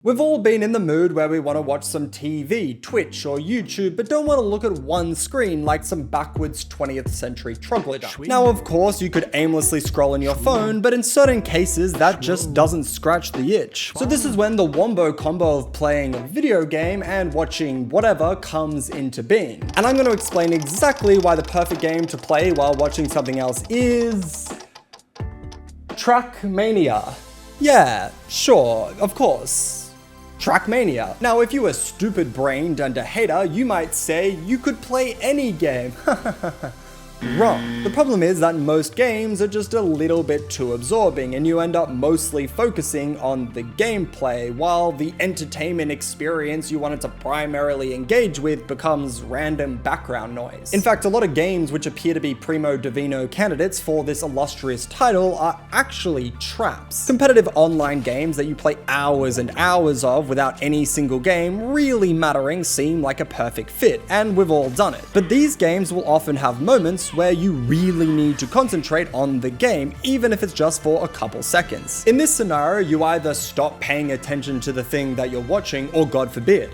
We've all been in the mood where we want to watch some TV, Twitch, or YouTube, but don't want to look at one screen like some backwards 20th century troglodyte. Now, of course, you could aimlessly scroll on your phone, but in certain cases, that just doesn't scratch the itch. So this is when the wombo combo of playing a video game and watching whatever comes into being. And I'm going to explain exactly why the perfect game to play while watching something else is... Trackmania. Yeah, sure, of course. Trackmania. Now, if you were stupid-brained and a hater, you might say you could play any game. Wrong. The problem is that most games are just a little bit too absorbing, and you end up mostly focusing on the gameplay, while the entertainment experience you wanted to primarily engage with becomes random background noise. In fact, a lot of games which appear to be primo divino candidates for this illustrious title are actually traps. Competitive online games that you play hours and hours of without any single game really mattering seem like a perfect fit, and we've all done it. But these games will often have moments where you really need to concentrate on the game, even if it's just for a couple seconds. In this scenario, you either stop paying attention to the thing that you're watching, or God forbid,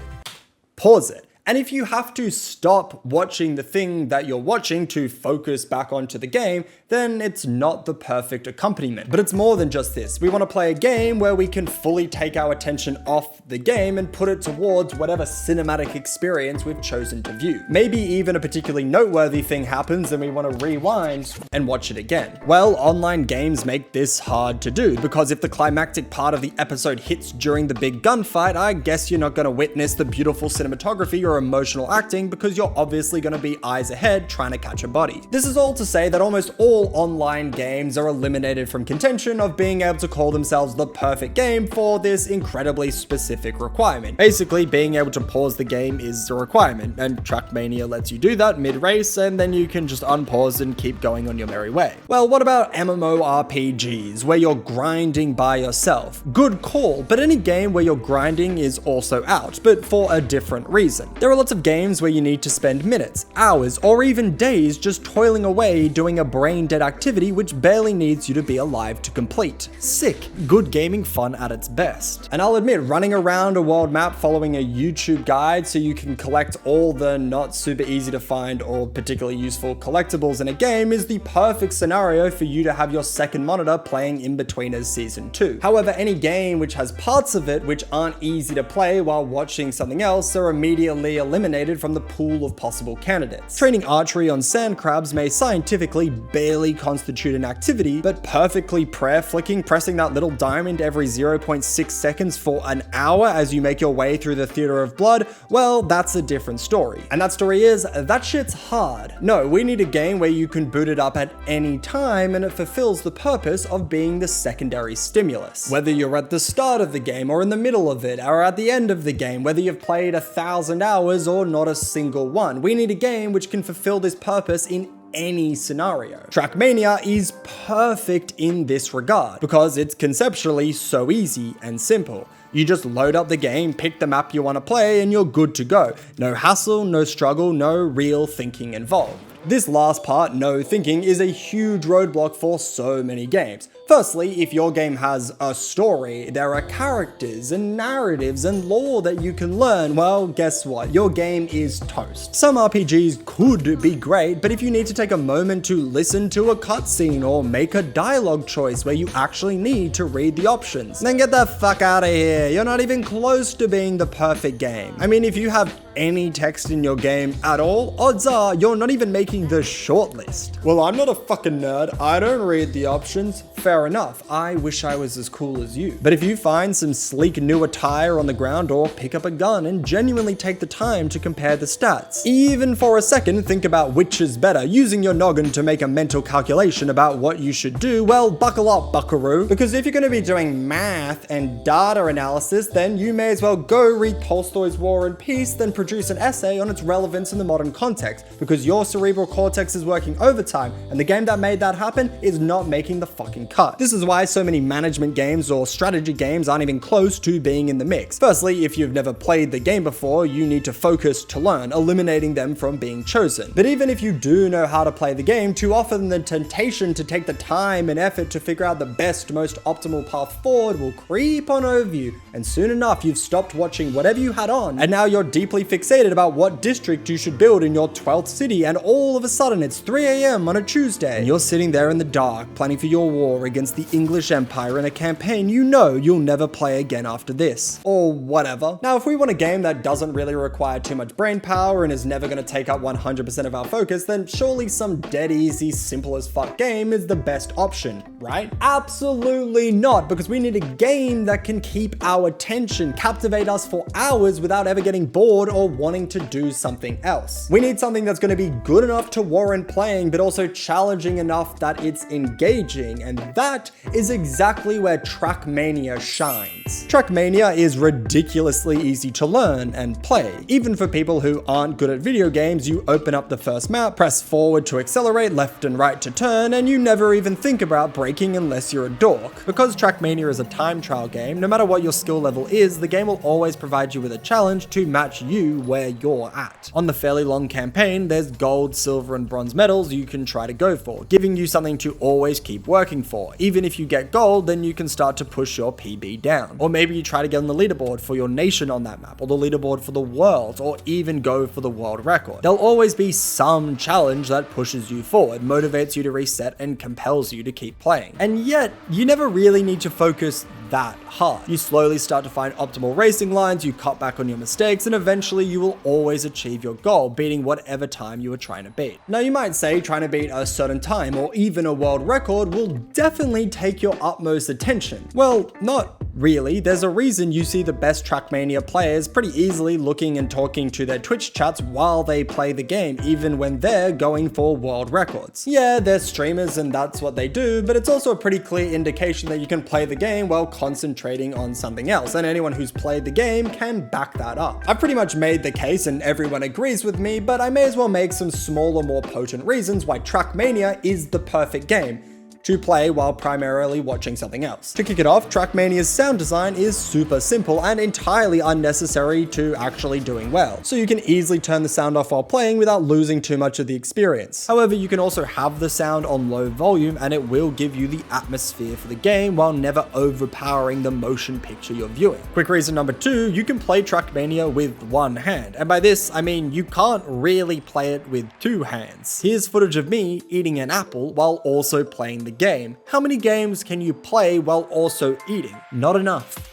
pause it. And if you have to stop watching the thing that you're watching to focus back onto the game, then it's not the perfect accompaniment. But it's more than just this. We want to play a game where we can fully take our attention off the game and put it towards whatever cinematic experience we've chosen to view. Maybe even a particularly noteworthy thing happens and we want to rewind and watch it again. Well, online games make this hard to do, because if the climactic part of the episode hits during the big gunfight, I guess you're not going to witness the beautiful cinematography or emotional acting, because you're obviously going to be eyes ahead trying to catch a body. This is all to say that almost all online games are eliminated from contention of being able to call themselves the perfect game for this incredibly specific requirement. Basically, being able to pause the game is a requirement, and Trackmania lets you do that mid-race, and then you can just unpause and keep going on your merry way. Well, what about MMORPGs, where you're grinding by yourself? Good call, but any game where you're grinding is also out, but for a different reason. There are lots of games where you need to spend minutes, hours, or even days just toiling away doing a brain-dead activity which barely needs you to be alive to complete. Sick. Good gaming fun at its best. And I'll admit, running around a world map following a YouTube guide so you can collect all the not super easy to find or particularly useful collectibles in a game is the perfect scenario for you to have your second monitor playing In-Betweeners Season 2. However, any game which has parts of it which aren't easy to play while watching something else are immediately eliminated from the pool of possible candidates. Training archery on sand crabs may scientifically barely constitute an activity, but perfectly prayer flicking, pressing that little diamond every 0.6 seconds for an hour as you make your way through the theater of blood, well, that's a different story. And that story is, that shit's hard. No, we need a game where you can boot it up at any time and it fulfills the purpose of being the secondary stimulus. Whether you're at the start of the game or in the middle of it or at the end of the game, whether you've played 1,000 hours or not a single one, we need a game which can fulfill this purpose in any scenario. Trackmania is perfect in this regard because it's conceptually so easy and simple. You just load up the game, pick the map you want to play, and you're good to go. No hassle, no struggle, no real thinking involved. This last part, no thinking, is a huge roadblock for so many games. Firstly, if your game has a story, there are characters and narratives and lore that you can learn, well, guess what? Your game is toast. Some RPGs could be great, but if you need to take a moment to listen to a cutscene or make a dialogue choice where you actually need to read the options, then get the fuck out of here. You're not even close to being the perfect game. I mean, if you have any text in your game at all, odds are you're not even making the shortlist. Well, I'm not a fucking nerd. I don't read the options. Fair enough. I wish I was as cool as you. But if you find some sleek new attire on the ground or pick up a gun and genuinely take the time to compare the stats, even for a second think about which is better, using your noggin to make a mental calculation about what you should do, well, buckle up, buckaroo. Because if you're going to be doing math and data analysis, then you may as well go read Tolstoy's War and Peace than produce an essay on its relevance in the modern context, because your cerebral cortex is working overtime, and the game that made that happen is not making the fucking cut. This is why so many management games or strategy games aren't even close to being in the mix. Firstly, if you've never played the game before, you need to focus to learn, eliminating them from being chosen. But even if you do know how to play the game, too often the temptation to take the time and effort to figure out the best, most optimal path forward will creep on over you, and soon enough you've stopped watching whatever you had on, and now you're deeply fixated about what district you should build in your 12th city, and all of a sudden it's 3 AM on a Tuesday, and you're sitting there in the dark planning for your war against the English Empire in a campaign you know you'll never play again after this. Or whatever. Now, if we want a game that doesn't really require too much brain power and is never going to take up 100% of our focus, then surely some dead easy, simple as fuck game is the best option, right? Absolutely not, because we need a game that can keep our attention, captivate us for hours without ever getting bored or wanting to do something else. We need something that's going to be good enough to warrant playing, but also challenging enough that it's engaging, and that is exactly where Trackmania shines. Trackmania is ridiculously easy to learn and play. Even for people who aren't good at video games, you open up the first map, press forward to accelerate, left and right to turn, and you never even think about braking unless you're a dork. Because Trackmania is a time trial game, no matter what your skill level is, the game will always provide you with a challenge to match you where you're at. On the fairly long campaign, there's gold, silver, and bronze medals you can try to go for, giving you something to always keep working for. Even if you get gold, then you can start to push your PB down. Or maybe you try to get on the leaderboard for your nation on that map, or the leaderboard for the world, or even go for the world record. There'll always be some challenge that pushes you forward, motivates you to reset, and compels you to keep playing. And yet, you never really need to focus that hard. You slowly start to find optimal racing lines, you cut back on your mistakes, and eventually you will always achieve your goal, beating whatever time you were trying to beat. Now, you might say trying to beat a certain time or even a world record will definitely take your utmost attention. Well, not really. There's a reason you see the best Trackmania players pretty easily looking and talking to their Twitch chats while they play the game, even when they're going for world records. Yeah, they're streamers and that's what they do, but it's also a pretty clear indication that you can play the game while concentrating on something else, and anyone who's played the game can back that up. I've pretty much made the case and everyone agrees with me, but I may as well make some smaller, more potent reasons why Trackmania is the perfect game to play while primarily watching something else. To kick it off, Trackmania's sound design is super simple and entirely unnecessary to actually doing well, so you can easily turn the sound off while playing without losing too much of the experience. However, you can also have the sound on low volume and it will give you the atmosphere for the game while never overpowering the motion picture you're viewing. Quick reason number 2, you can play Trackmania with one hand, and by this I mean you can't really play it with 2 hands. Here's footage of me eating an apple while also playing the game. How many games can you play while also eating? Not enough.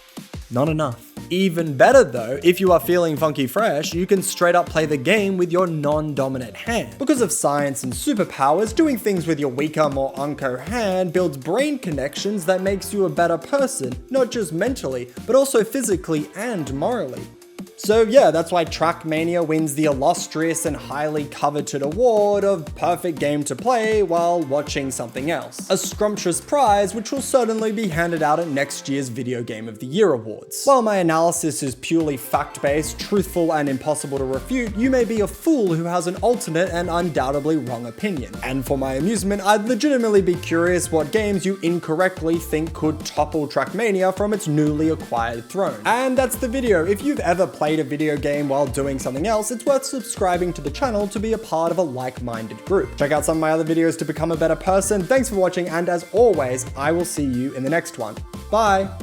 Not enough. Even better though, if you are feeling funky fresh, you can straight up play the game with your non-dominant hand. Because of science and superpowers, doing things with your weaker, more unco hand builds brain connections that makes you a better person, not just mentally, but also physically and morally. So yeah, that's why Trackmania wins the illustrious and highly coveted award of perfect game to play while watching something else. A scrumptious prize which will certainly be handed out at next year's Video Game of the Year awards. While my analysis is purely fact-based, truthful, and impossible to refute, you may be a fool who has an alternate and undoubtedly wrong opinion. And for my amusement, I'd legitimately be curious what games you incorrectly think could topple Trackmania from its newly acquired throne. And that's the video. If you've ever played a video game while doing something else, it's worth subscribing to the channel to be a part of a like-minded group. Check out some of my other videos to become a better person. Thanks for watching, and as always, I will see you in the next one. Bye!